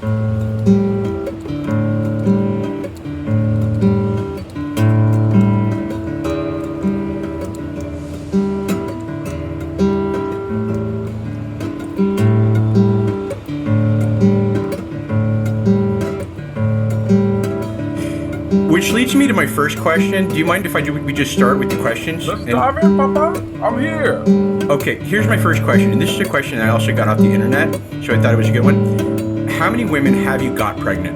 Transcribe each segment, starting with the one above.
Which leads me to my first question. Do you mind if we just start with the questions? Let's dive in, Papa. I'm here. Okay, here's my first question, and this is a question I also got off the internet, so I thought it was a good one. How many women have you got pregnant?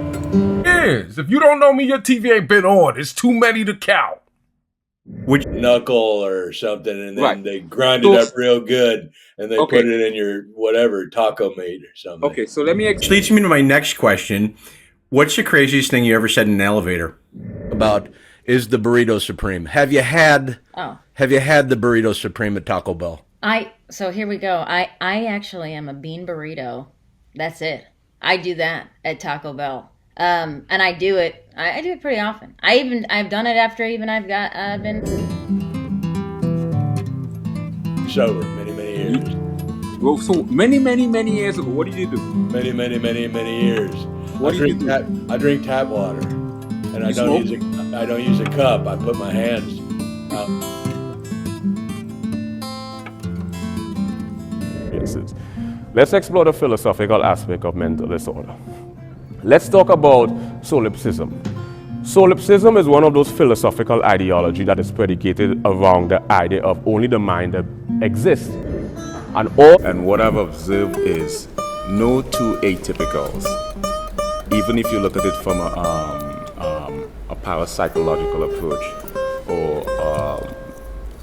Yes, if you don't know me, your TV ain't been on. It's too many to count. Which knuckle or something, and then Right. they grind it up real good, and they Okay. put it in your whatever taco meat or something. Okay, so let me which leads me to my next question. What's the craziest thing you ever said in an elevator? About is the burrito supreme. Have you had the burrito supreme at Taco Bell? So here we go. I actually am a bean burrito. That's it. I do that at Taco Bell. And I do it pretty often. I've done it after I've been Sober many years. Well, so many years ago, what did you do? Many years. What do you do? I drink tap water, and I don't use a cup. I put my hands out. Let's explore the philosophical aspect of mental disorder. Let's talk about solipsism. Solipsism is one of those philosophical ideology that is predicated around the idea of only the mind that exists. And what I've observed is no two atypicals. Even if you look at it from a parapsychological approach or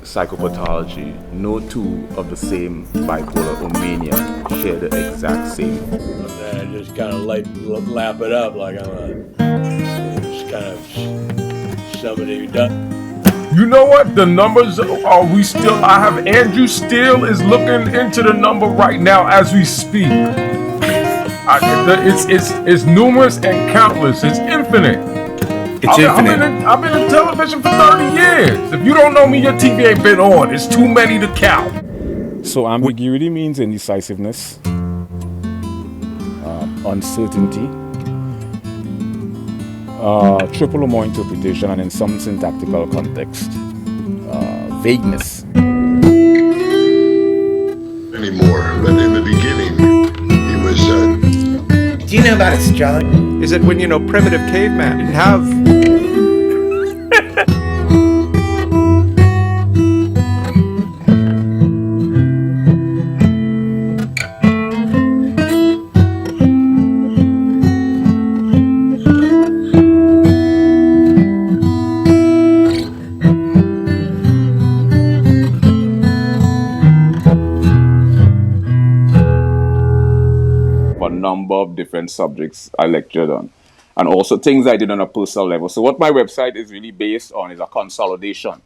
psychopathology, no two of the same bipolar or mania share the exact same. And I just kind of lap it up like I'm just kind of somebody who does. You know what? The numbers I have Andrew Steele is looking into the number right now as we speak. It's numerous and countless. It's infinite. It's infinite. I've been in television for 30 years. If you don't know me, your TV ain't been on. It's too many to count. So ambiguity means indecisiveness, uncertainty, triple or more interpretation, and in some syntactical context, vagueness. Anymore, but in the beginning, he was. Do you know about astrology? Is it when, primitive caveman didn't have... Number of different subjects I lectured on, and also things I did on a personal level. So what my website is really based on is a consolidation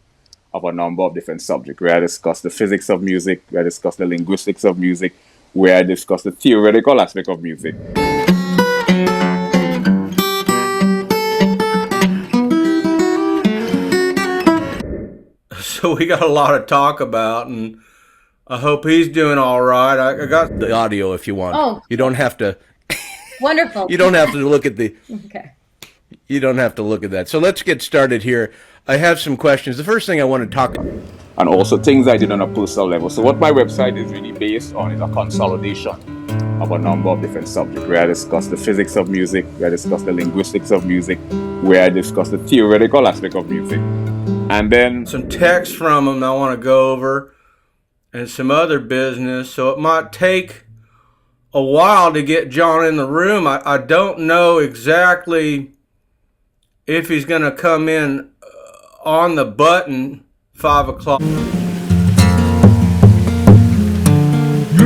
of a number of different subjects, where I discuss the physics of music, where I discuss the linguistics of music, where I discuss the theoretical aspect of music. So we got a lot to talk about, and I hope he's doing all right. I got the audio if you want. Oh. You don't have to. Wonderful. You don't have to look at the. Okay. You don't have to look at that. So let's get started here. I have some questions. The first thing I want to talk about. And also things I did on a personal level. So what my website is really based on is a consolidation of a number of different subjects, where I discuss the physics of music, where I discuss the linguistics of music, where I discuss the theoretical aspect of music. And then some text from him I want to go over, and some other business, so it might take a while to get John in the room. I don't know exactly if he's going to come in on the button 5 o'clock. You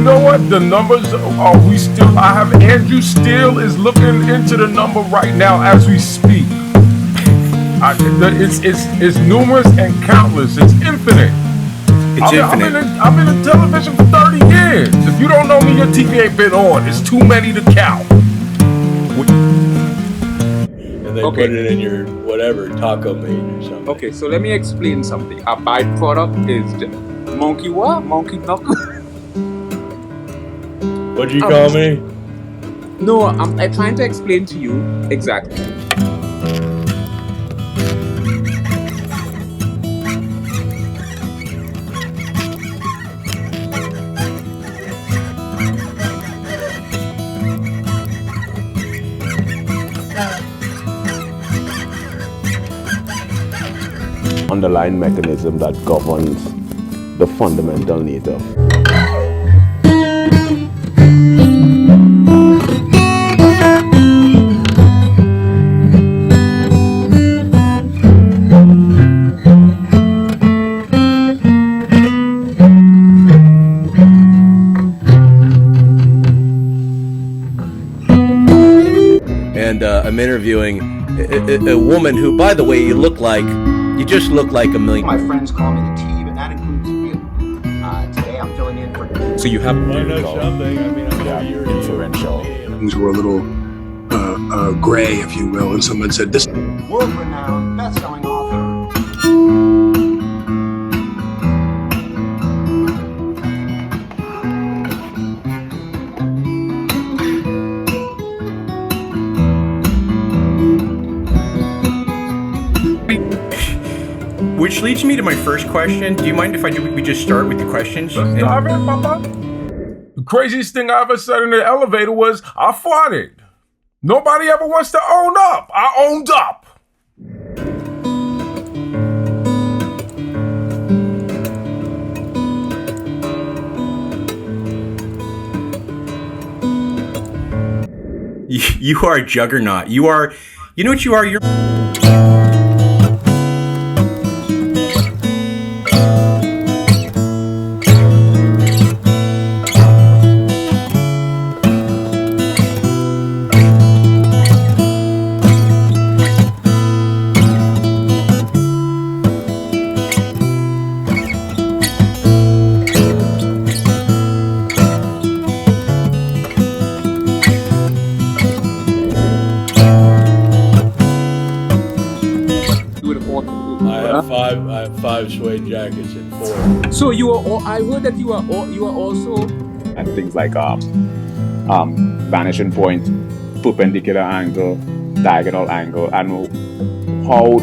know what? The numbers I have Andrew Steele is looking into the number right now as we speak. It's numerous and countless. It's infinite. I've been in television for 30 years. If you don't know me, your TV ain't been on. It's too many to count. And they put it in your whatever taco meat or something. Okay, so let me explain something. A byproduct is the monkey what? Monkey knuckle? What'd you call me? No, I'm trying to explain to you exactly. Underlying mechanism that governs the fundamental nature. And I'm interviewing a woman who, by the way, you just look like a million. My friends call me the T, but that includes you. Today I'm filling in for. So you have I know something. I mean, I'm not year inferential. Things were a little gray, if you will, and someone said this. World-renowned, best-selling author. Which leads me to my first question. Do you mind if we just start with the questions? Let's dive in, Papa. The craziest thing I ever said in the elevator was, I farted. Nobody ever wants to own up. I owned up. You are a juggernaut. You know what you are? You're... I have 5 suede jackets and 4. So you are. I heard that you are also. And things like vanishing point, perpendicular angle, diagonal angle, and how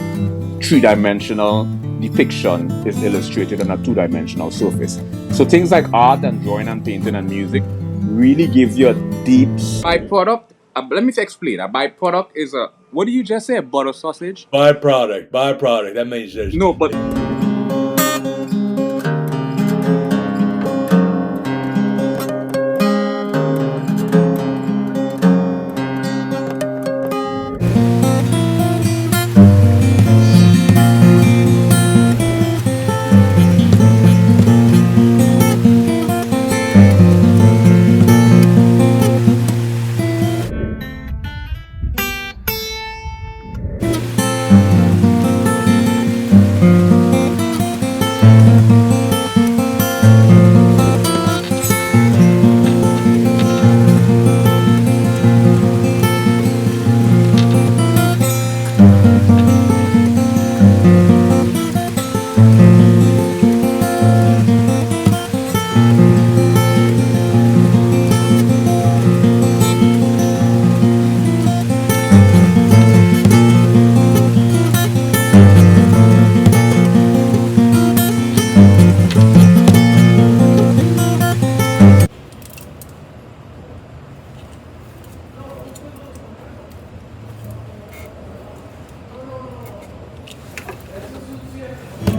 3-dimensional depiction is illustrated on a 2-dimensional surface. So things like art and drawing and painting and music really gives you a deep Byproduct. Let me explain. A byproduct is a. What did you just say? A butter sausage? Byproduct. That means there's no, but.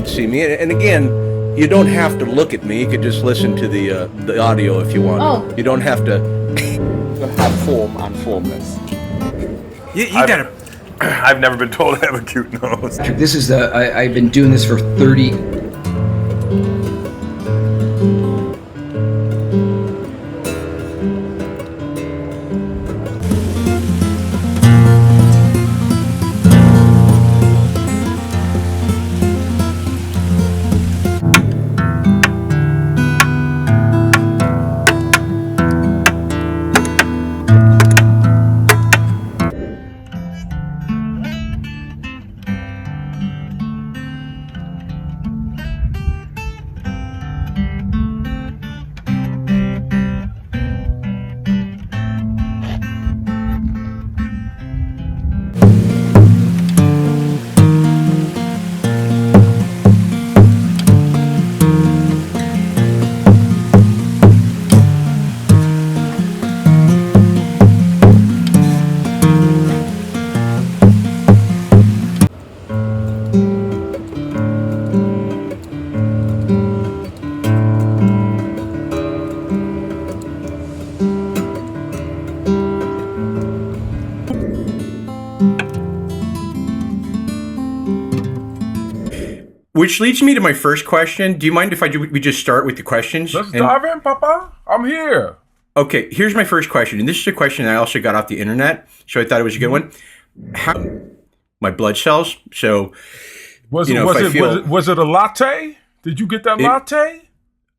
See me, and again, you don't have to look at me. You could just listen to the audio if you want. Oh. You don't have to have form and formless. You gotta. I've never been told I have a cute nose. This is I've been doing this for 30. Which leads me to my first question. Do you mind if we just start with the questions? Let's dive in, Papa. I'm here. Okay, here's my first question. And this is a question I also got off the internet, so I thought it was a good one. How my blood cells? So, was it a latte? Did you get that latte?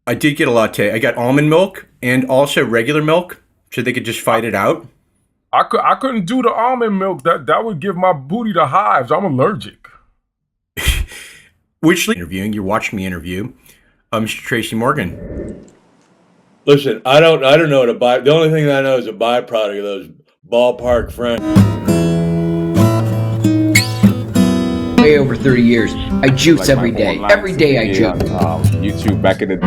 I did get a latte. I got almond milk and also regular milk, so they could just fight it out. I couldn't do the almond milk. That would give my booty the hives. I'm allergic. Which interviewing? You're watching me interview, Mr. Tracy Morgan. Listen, I don't know what a by. The only thing that I know is a byproduct of those ballpark friends. Way over 30 years. I jukes like every day. Every day I juke. YouTube back in the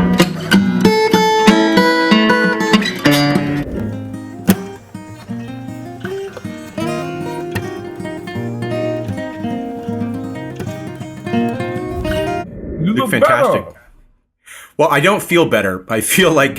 You look fantastic. Better. Well, I don't feel better. I feel like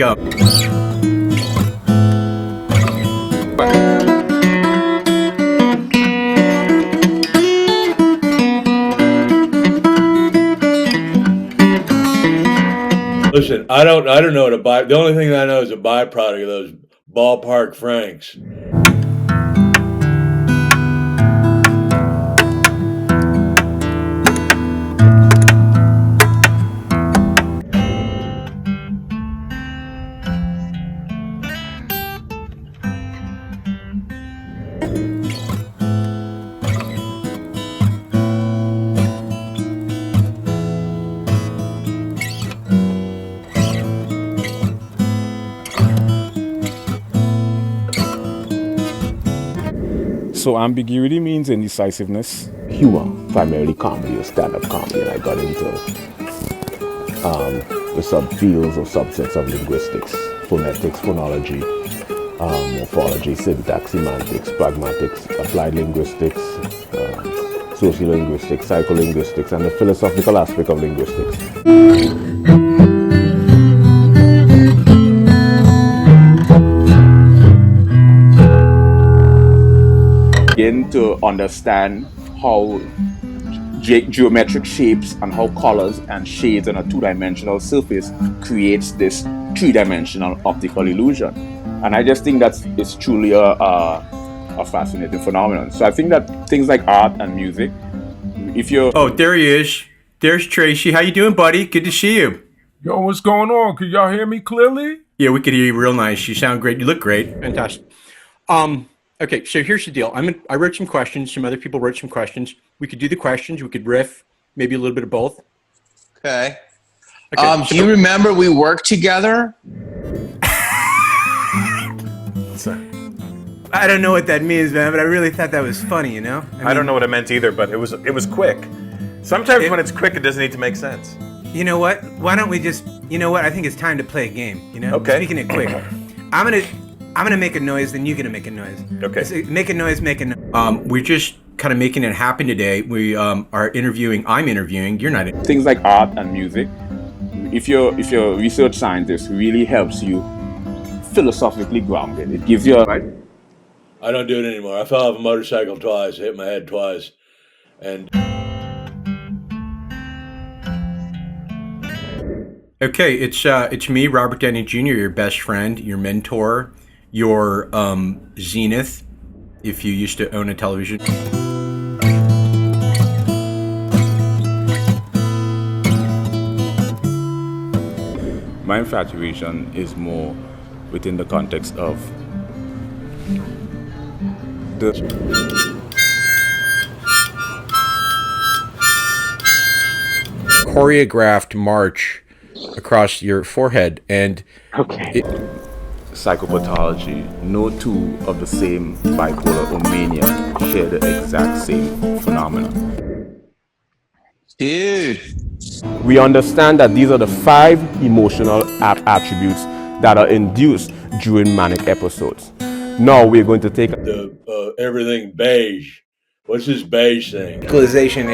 Listen, I don't know what a by. The only thing that I know is a byproduct of those ballpark Franks. So ambiguity means indecisiveness. Humor, primarily comedy or stand-up comedy, and I got into the subfields or subsets of linguistics, phonetics, phonology, morphology, syntax, semantics, pragmatics, applied linguistics, sociolinguistics, psycholinguistics, and the philosophical aspect of linguistics. Begin to understand how geometric shapes and how colors and shades on a two-dimensional surface creates this three-dimensional optical illusion. And I just think it's truly a fascinating phenomenon. So I think that things like art and music, if you're... Oh, there he is. There's Tracy. How you doing, buddy? Good to see you. Yo, what's going on? Can y'all hear me clearly? Yeah, we could hear you real nice. You sound great. You look great. Fantastic. Okay, so here's the deal. I wrote some questions. Some other people wrote some questions. We could do the questions. We could riff, maybe a little bit of both. Okay. Do you remember we worked together? I don't know what that means, man, but I really thought that was funny, you know? I don't know what it meant either, but it was quick. Sometimes when it's quick, it doesn't need to make sense. You know what? Why don't we just, you know what? I think it's time to play a game, you know? Okay. Speaking it quick. I'm gonna make a noise, then you're gonna make a noise. Okay. So make a noise, make a noise. We're just kind of making it happen today. We are interviewing. I'm interviewing. You're not. Things like art and music. If you're a research scientist, really helps you philosophically grounded. It gives you I don't do it anymore. I fell off a motorcycle twice, hit my head twice, and. Okay, it's me, Robert Downey Jr., your best friend, your mentor, your zenith, if you used to own a television. My infatuation is more within the context of the choreographed march across your forehead, and psychopathology. No two of the same bipolar or mania share the exact same phenomenon. Dude. We understand that these are the 5 emotional attributes that are induced during manic episodes. Now we're going to take the everything beige. What's this beige thing? Equalization,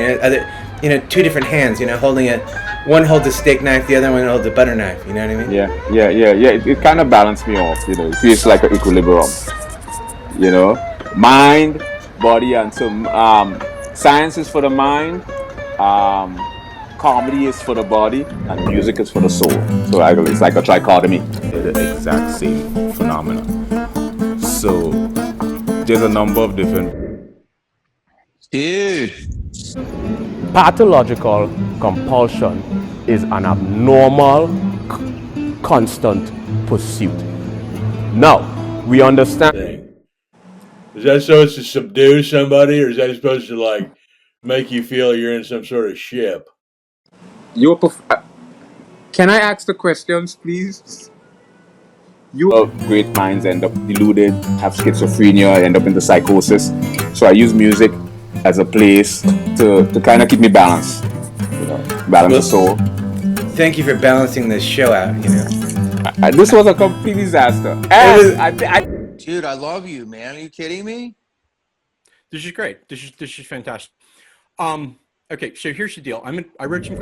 two different hands, holding it. One holds a steak knife, the other one holds a butter knife. You know what I mean? Yeah. It kind of balanced me off. It feels like an equilibrium. Mind, body, and so science is for the mind. comedy is for the body and music is for the soul. So it's like a trichotomy. They're the exact same phenomena. So there's a number of different. Dude. Pathological compulsion is an abnormal, constant pursuit. Now, we understand. Is that so it's to subdue somebody, or is that supposed to like make you feel you're in some sort of ship? Can I ask the questions, please? Great minds end up deluded, have schizophrenia, end up in the psychosis. So I use music as a place to kind of keep me balanced, balance the soul. Thank you for balancing this show out. This was a complete disaster. Dude, I love you, man. Are you kidding me? This is great. This is fantastic. Okay, so here's the deal. I wrote some.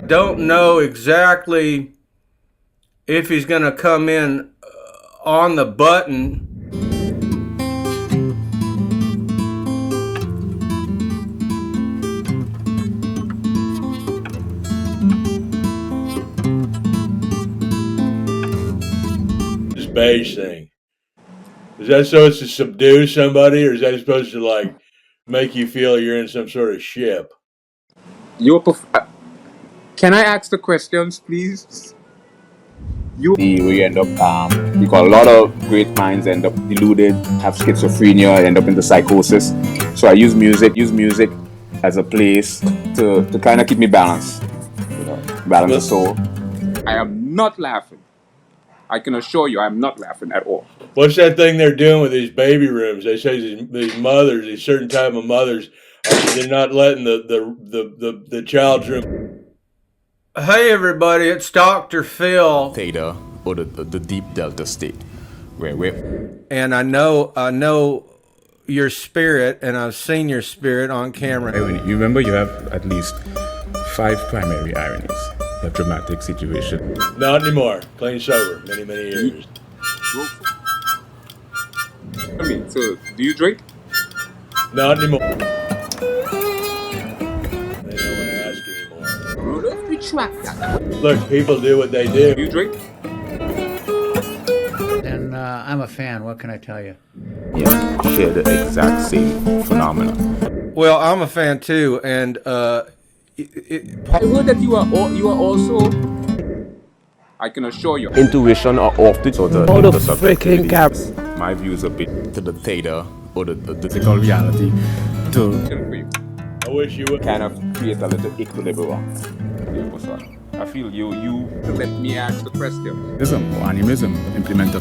Don't know exactly if he's going to come in on the button. This beige thing. Is that so it's to subdue somebody, or is that supposed to like make you feel you're in some sort of ship? Can I ask the questions, please? We end up, because a lot of great minds end up deluded, have schizophrenia, end up in the psychosis. So I use music as a place to kind of keep me balanced, balance the soul. I am not laughing. I can assure you, I'm not laughing at all. What's that thing they're doing with these baby rooms? They say these mothers, these certain type of mothers, they're not letting the child's room. Hey everybody, it's Dr. Phil. Theta, or the deep delta state, And I know your spirit, and I've seen your spirit on camera. You remember you have at least 5 primary ironies. You have dramatic situation. Not anymore. Clean sober. Many years. So, do you drink? Not anymore. Look, people do what they do. You drink? And I'm a fan. What can I tell you? Yeah, share the exact same phenomena. Well, I'm a fan too, and I heard that you are also. I can assure you. Intuition are off the All the freaking caps. My views are big to the theta or the physical reality. I wish you would kind of create a little equilibrium. I feel you let me ask the question. Animism implement